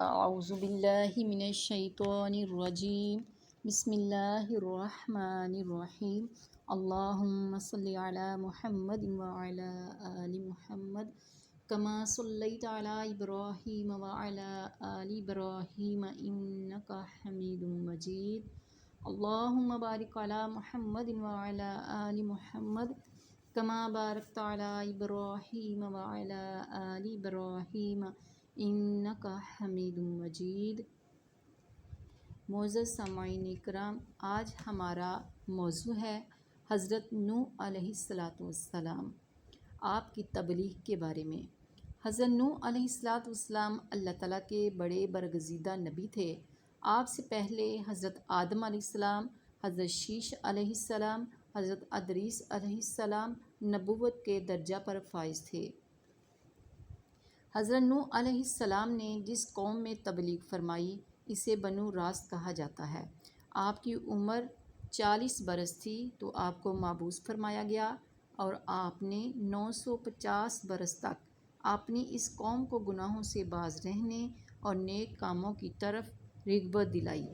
اعوذ باللہ من الشیطان الرجیم بسم اللہ الرحمن الرحیم اللہم صلی علی محمد وعلی آل محمد کما صلیت علی ابراہیم وعلی آل ابراہیم انک حمید مجید اللہم بارک علی محمد وعلی آل محمد کما بارکت علی ابراہیم وعلی آل ابراہیم انکا حمید مجید۔ معزز سامعین کرام، آج ہمارا موضوع ہے حضرت نوح علیہ السلام، آپ کی تبلیغ کے بارے میں۔ حضرت نوح علیہ السلام اللہ تعالیٰ کے بڑے برگزیدہ نبی تھے۔ آپ سے پہلے حضرت آدم علیہ السلام، حضرت شیش علیہ السلام، حضرت ادریس علیہ السلام نبوت کے درجہ پر فائز تھے۔ حضرت نوح علیہ السلام نے جس قوم میں تبلیغ فرمائی اسے بنو راست کہا جاتا ہے۔ آپ کی عمر 40 برس تھی تو آپ کو مبعوث فرمایا گیا اور آپ نے 950 برس تک اپنی اس قوم کو گناہوں سے باز رہنے اور نیک کاموں کی طرف رغبت دلائی۔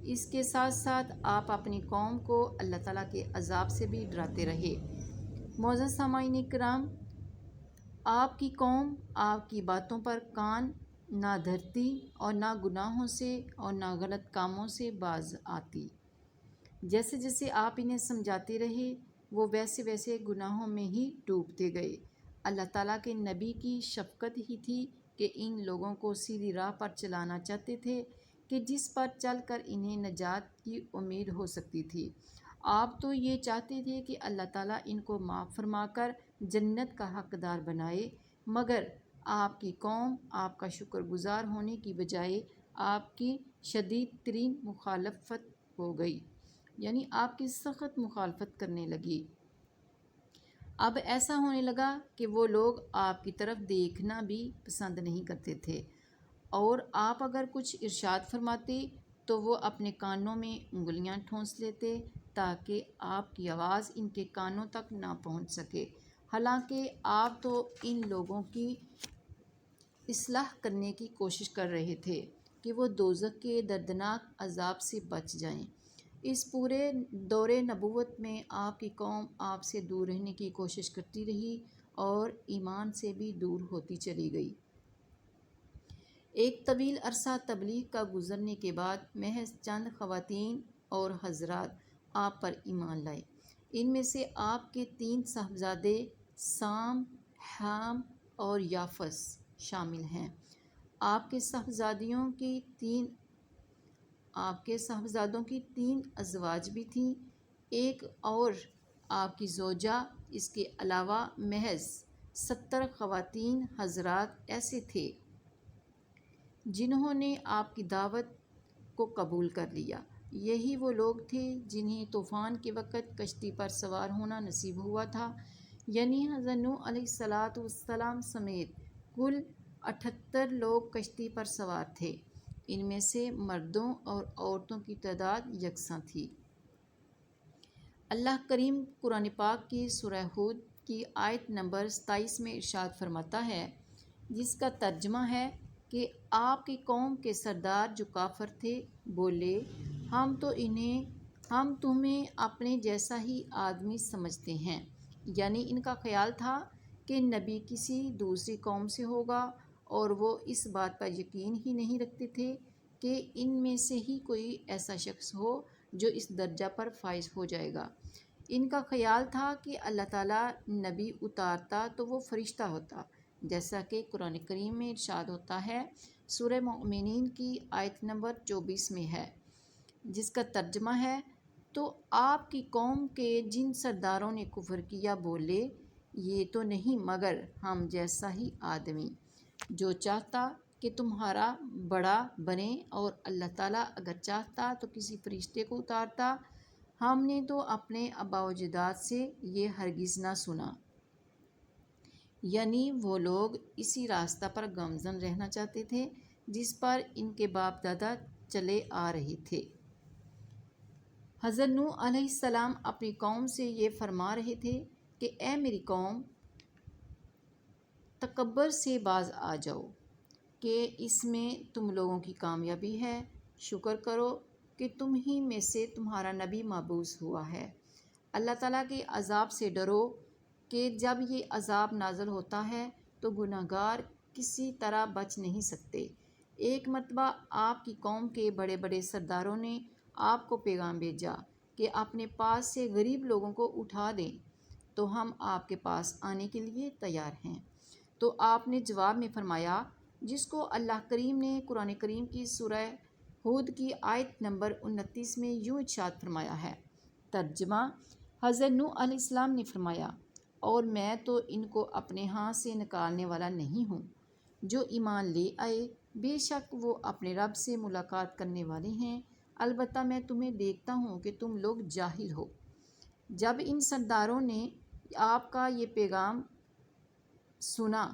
اس کے ساتھ ساتھ آپ اپنی قوم کو اللہ تعالیٰ کے عذاب سے بھی ڈراتے رہے۔ معزز سامعین کرام، آپ کی قوم آپ کی باتوں پر کان نہ دھرتی اور نہ گناہوں سے اور نہ غلط کاموں سے باز آتی۔ جیسے جیسے آپ انہیں سمجھاتے رہے وہ ویسے ویسے گناہوں میں ہی ڈوبتے گئے۔ اللہ تعالیٰ کے نبی کی شفقت ہی تھی کہ ان لوگوں کو سیدھی راہ پر چلانا چاہتے تھے کہ جس پر چل کر انہیں نجات کی امید ہو سکتی تھی۔ آپ تو یہ چاہتے تھے کہ اللہ تعالیٰ ان کو معاف فرما کر جنت کا حقدار بنائے، مگر آپ کی قوم آپ کا شکر گزار ہونے کی بجائے آپ کی شدید ترین مخالفت ہو گئی، یعنی آپ کی سخت مخالفت کرنے لگی۔ اب ایسا ہونے لگا کہ وہ لوگ آپ کی طرف دیکھنا بھی پسند نہیں کرتے تھے، اور آپ اگر کچھ ارشاد فرماتے تو وہ اپنے کانوں میں انگلیاں ٹھونس لیتے تاکہ آپ کی آواز ان کے کانوں تک نہ پہنچ سکے۔ حالانکہ آپ تو ان لوگوں کی اصلاح کرنے کی کوشش کر رہے تھے کہ وہ دوزخ کے دردناک عذاب سے بچ جائیں۔ اس پورے دور نبوت میں آپ کی قوم آپ سے دور رہنے کی کوشش کرتی رہی اور ایمان سے بھی دور ہوتی چلی گئی۔ ایک طویل عرصہ تبلیغ کا گزرنے کے بعد محض چند خواتین اور حضرات آپ پر ایمان لائے۔ ان میں سے آپ کے 3 صاحبزادے سام، حام اور یافس شامل ہیں۔ آپ کے صاحبزادوں کی 3 ازواج بھی تھیں، ایک اور آپ کی زوجہ۔ اس کے علاوہ محض 70 خواتین حضرات ایسے تھے جنہوں نے آپ کی دعوت کو قبول کر لیا۔ یہی وہ لوگ تھے جنہیں طوفان کے وقت کشتی پر سوار ہونا نصیب ہوا تھا، یعنی حضرت نوح علیہ السلام سمیت کل 78 لوگ کشتی پر سوار تھے۔ ان میں سے مردوں اور عورتوں کی تعداد یکساں تھی۔ اللہ کریم قرآن پاک کی سورہ ہود کی آیت نمبر 27 میں ارشاد فرماتا ہے، جس کا ترجمہ ہے کہ آپ کی قوم کے سردار جو کافر تھے بولے، ہم تمہیں اپنے جیسا ہی آدمی سمجھتے ہیں۔ یعنی ان کا خیال تھا کہ نبی کسی دوسری قوم سے ہوگا، اور وہ اس بات پر یقین ہی نہیں رکھتے تھے کہ ان میں سے ہی کوئی ایسا شخص ہو جو اس درجہ پر فائز ہو جائے گا۔ ان کا خیال تھا کہ اللہ تعالیٰ نبی اتارتا تو وہ فرشتہ ہوتا، جیسا کہ قرآن کریم میں ارشاد ہوتا ہے، سورہ مومنین کی آیت نمبر 24 میں ہے، جس کا ترجمہ ہے، تو آپ کی قوم کے جن سرداروں نے کفر کیا بولے، یہ تو نہیں مگر ہم جیسا ہی آدمی، جو چاہتا کہ تمہارا بڑا بنے، اور اللہ تعالیٰ اگر چاہتا تو کسی فرشتے کو اتارتا، ہم نے تو اپنے آباء و اجداد سے یہ ہرگز نہ سنا۔ یعنی وہ لوگ اسی راستہ پر گامزن رہنا چاہتے تھے جس پر ان کے باپ دادا چلے آ رہے تھے۔ حضرت نوح علیہ السلام اپنی قوم سے یہ فرما رہے تھے کہ اے میری قوم، تکبر سے باز آ جاؤ، کہ اس میں تم لوگوں کی کامیابی ہے۔ شکر کرو کہ تم ہی میں سے تمہارا نبی مبعوث ہوا ہے۔ اللہ تعالیٰ کے عذاب سے ڈرو کہ جب یہ عذاب نازل ہوتا ہے تو گناہ گار کسی طرح بچ نہیں سکتے۔ ایک مرتبہ آپ کی قوم کے بڑے بڑے سرداروں نے آپ کو پیغام بھیجا کہ اپنے پاس سے غریب لوگوں کو اٹھا دیں تو ہم آپ کے پاس آنے کے لیے تیار ہیں۔ تو آپ نے جواب میں فرمایا، جس کو اللہ کریم نے قرآن کریم کی سورہ ہود کی آیت نمبر 29 میں یوں ارشاد فرمایا ہے۔ ترجمہ: حضرت نوح علیہ السلام نے فرمایا، اور میں تو ان کو اپنے ہاں سے نکالنے والا نہیں ہوں۔ جو ایمان لے آئے بے شک وہ اپنے رب سے ملاقات کرنے والے ہیں، البتہ میں تمہیں دیکھتا ہوں کہ تم لوگ جاہل ہو۔ جب ان سرداروں نے آپ کا یہ پیغام سنا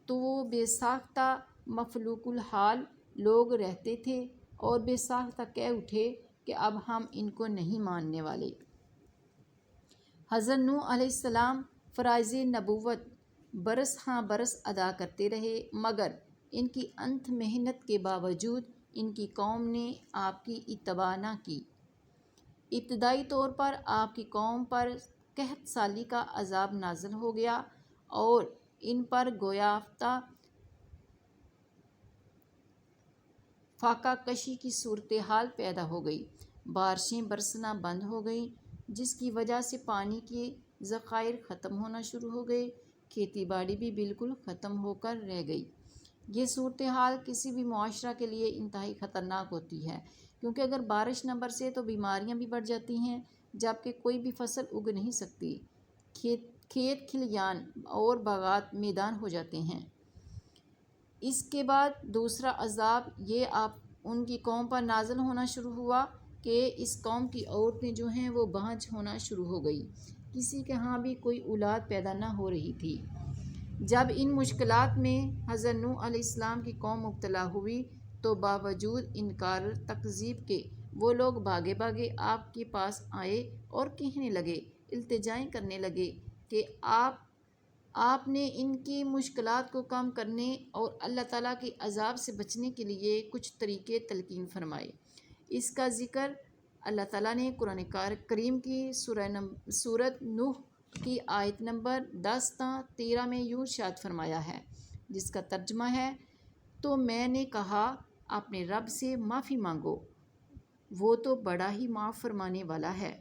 تو وہ بے ساختہ مفلوق الحال لوگ رہتے تھے اور بے ساختہ کہہ اٹھے کہ اب ہم ان کو نہیں ماننے والے۔ حضرت نوح علیہ السلام فرائض نبوت برس ہاں برس ادا کرتے رہے، مگر ان کی انتھ محنت کے باوجود ان کی قوم نے آپ کی اتباع نہ کی۔ ابتدائی طور پر آپ کی قوم پر قحط سالی کا عذاب نازل ہو گیا اور ان پر گویا فاقہ کشی کی صورتحال پیدا ہو گئی۔ بارشیں برسنا بند ہو گئیں، جس کی وجہ سے پانی کے ذخائر ختم ہونا شروع ہو گئے۔ کھیتی باڑی بھی بالکل ختم ہو کر رہ گئی۔ یہ صورتحال کسی بھی معاشرہ کے لیے انتہائی خطرناک ہوتی ہے، کیونکہ اگر بارش نہ برسے تو بیماریاں بھی بڑھ جاتی ہیں، جبکہ کوئی بھی فصل اگ نہیں سکتی۔ کھیت کھلیان اور باغات میدان ہو جاتے ہیں۔ اس کے بعد دوسرا عذاب یہ آپ ان کی قوم پر نازل ہونا شروع ہوا کہ اس قوم کی عورتیں جو ہیں وہ بانجھ ہونا شروع ہو گئی، کسی کے ہاں بھی کوئی اولاد پیدا نہ ہو رہی تھی۔ جب ان مشکلات میں حضرت نوح علیہ السلام کی قوم مبتلا ہوئی تو باوجود انکار تکذیب کے وہ لوگ بھاگے بھاگے آپ کے پاس آئے اور کہنے لگے، التجائیں کرنے لگے کہ آپ نے ان کی مشکلات کو کم کرنے اور اللہ تعالیٰ کے عذاب سے بچنے کے لیے کچھ طریقے تلقین فرمائے۔ اس کا ذکر اللہ تعالیٰ نے قرآن کریم کی سورۃ نوح کی آیت نمبر 10 تا 13 میں یوں ارشاد فرمایا ہے، جس کا ترجمہ ہے، تو میں نے کہا اپنے رب سے معافی مانگو، وہ تو بڑا ہی معاف فرمانے والا ہے۔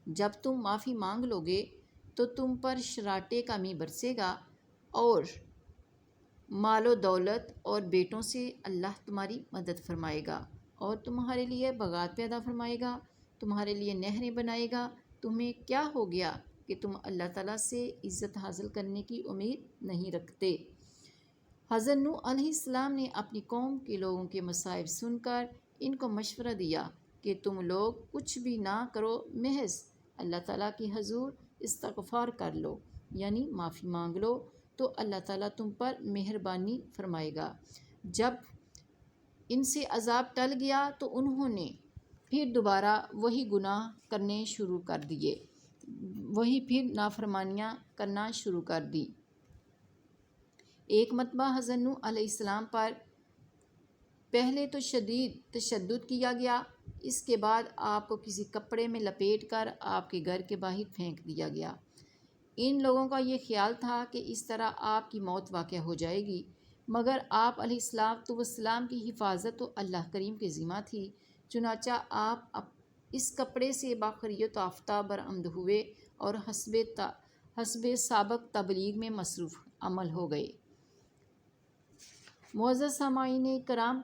جب تم معافی مانگ لو گے تو تم پر شراٹے کا می برسے گا اور مال و دولت اور بیٹوں سے اللہ تمہاری مدد فرمائے گا اور تمہارے لیے باغات پیدا فرمائے گا، تمہارے لیے نہریں بنائے گا۔ تمہیں کیا ہو گیا کہ تم اللہ تعالیٰ سے عزت حاصل کرنے کی امید نہیں رکھتے؟ حضرت نوح علیہ السلام نے اپنی قوم کے لوگوں کے مصائب سن کر ان کو مشورہ دیا کہ تم لوگ کچھ بھی نہ کرو، محض اللہ تعالیٰ کی حضور استغفار کر لو، یعنی معافی مانگ لو، تو اللہ تعالیٰ تم پر مہربانی فرمائے گا۔ جب ان سے عذاب ٹل گیا تو انہوں نے پھر دوبارہ وہی گناہ کرنے شروع کر دیے، پھر نافرمانیاں کرنا شروع کر دی۔ ایک مرتبہ حضرت نوح علیہ السلام پر پہلے تو شدید تشدد کیا گیا، اس کے بعد آپ کو کسی کپڑے میں لپیٹ کر آپ کے گھر کے باہر پھینک دیا گیا۔ ان لوگوں کا یہ خیال تھا کہ اس طرح آپ کی موت واقع ہو جائے گی، مگر آپ علیہ السلام کی حفاظت تو اللہ کریم کے ذمہ تھی، چنانچہ آپ اس کپڑے سے باخریت آفتاب برآمد ہوئے اور حسب سابق تبلیغ میں مصروف عمل ہو گئے۔ معزز سامعین کرام،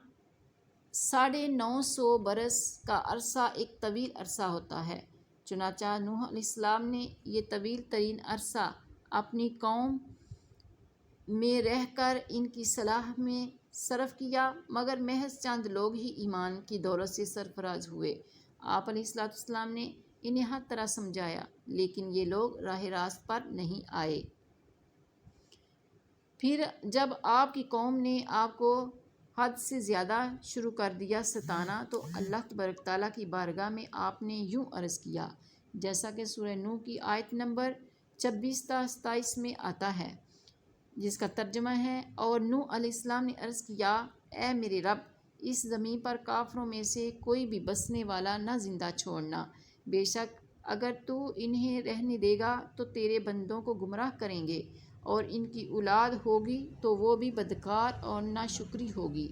950 برس کا عرصہ ایک طویل عرصہ ہوتا ہے، چنانچہ نوح علیہ السلام نے یہ طویل ترین عرصہ اپنی قوم میں رہ کر ان کی صلاح میں صرف کیا، مگر محض چند لوگ ہی ایمان کی دولت سے سرفراز ہوئے۔ آپ علیہ السلام نے انہیں ہر طرح سمجھایا، لیکن یہ لوگ راہ راست پر نہیں آئے۔ پھر جب آپ کی قوم نے آپ کو حد سے زیادہ شروع کر دیا ستانا تو اللہ تبارک تعالیٰ کی بارگاہ میں آپ نے یوں عرض کیا، جیسا کہ سورہ نوح کی آیت نمبر 26 تا 27 میں آتا ہے، جس کا ترجمہ ہے، اور نوح علیہ السلام نے عرض کیا، اے میرے رب، اس زمین پر کافروں میں سے کوئی بھی بسنے والا نہ زندہ چھوڑنا، بے شک اگر تو انہیں رہنے دے گا تو تیرے بندوں کو گمراہ کریں گے، اور ان کی اولاد ہوگی تو وہ بھی بدکار اور ناشکری ہوگی۔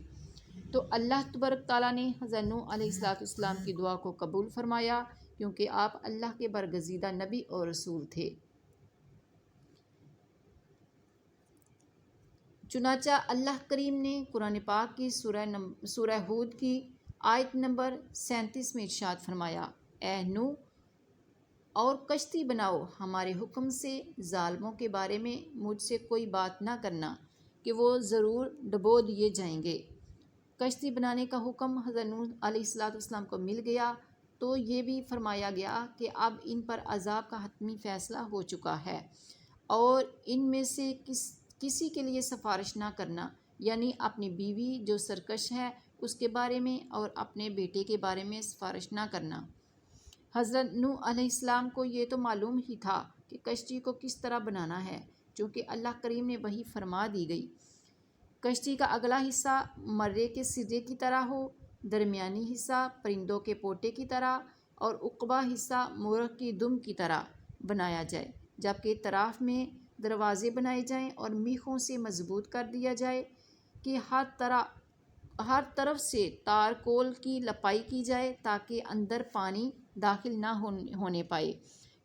تو اللہ تبارک تعالیٰ نے حضرت نوح علیہ السلام کی دعا کو قبول فرمایا، کیونکہ آپ اللہ کے برگزیدہ نبی اور رسول تھے۔ چنانچہ اللہ کریم نے قرآن پاک کی سورہ ہود کی آیت نمبر 37 میں ارشاد فرمایا، اے نوح، اور کشتی بناؤ ہمارے حکم سے، ظالموں کے بارے میں مجھ سے کوئی بات نہ کرنا کہ وہ ضرور ڈبو دیے جائیں گے۔ کشتی بنانے کا حکم حضرت نوح علیہ السلام کو مل گیا تو یہ بھی فرمایا گیا کہ اب ان پر عذاب کا حتمی فیصلہ ہو چکا ہے، اور ان میں سے کسی کے لیے سفارش نہ کرنا، یعنی اپنی بیوی جو سرکش ہے اس کے بارے میں اور اپنے بیٹے کے بارے میں سفارش نہ کرنا۔ حضرت نوح علیہ السلام کو یہ تو معلوم ہی تھا کہ کشتی کو کس طرح بنانا ہے، چونکہ اللہ کریم نے وحی فرما دی گئی۔ کشتی کا اگلا حصہ مرے کے سرے کی طرح ہو، درمیانی حصہ پرندوں کے پوٹے کی طرح، اور عقبہ حصہ مرغ کی دم کی طرح بنایا جائے، جبکہ طرف میں دروازے بنائے جائیں اور میخوں سے مضبوط کر دیا جائے کہ ہر طرف سے تارکول کی لپائی کی جائے تاکہ اندر پانی داخل نہ ہونے پائے۔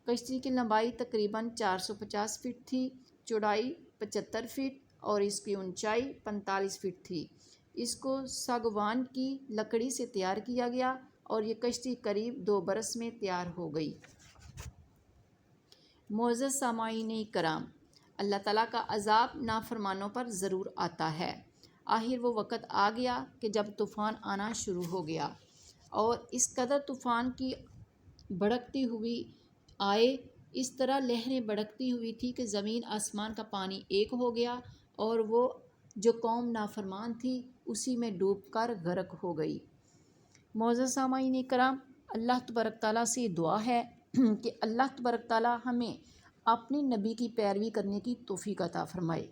کشتی کی لمبائی تقریباً 450 فٹ تھی، چوڑائی 75 فٹ اور اس کی اونچائی 45 فٹ تھی۔ اس کو ساگوان کی لکڑی سے تیار کیا گیا اور یہ کشتی قریب 2 برس میں تیار ہو گئی۔ معزز سامعین کرام، اللہ تعالیٰ کا عذاب نافرمانوں پر ضرور آتا ہے۔ آخر وہ وقت آ گیا کہ جب طوفان آنا شروع ہو گیا، اور اس قدر طوفان کی بھڑکتی ہوئی آئے، اس طرح لہریں بھڑکتی ہوئی تھی کہ زمین آسمان کا پانی ایک ہو گیا، اور وہ جو قوم نافرمان تھی اسی میں ڈوب کر غرق ہو گئی۔ معزز سامعین کرام، اللہ تبارک تعالیٰ سے دعا ہے کہ اللہ تبارک تعالیٰ ہمیں اپنے نبی کی پیروی کرنے کی توفیق عطا فرمائے۔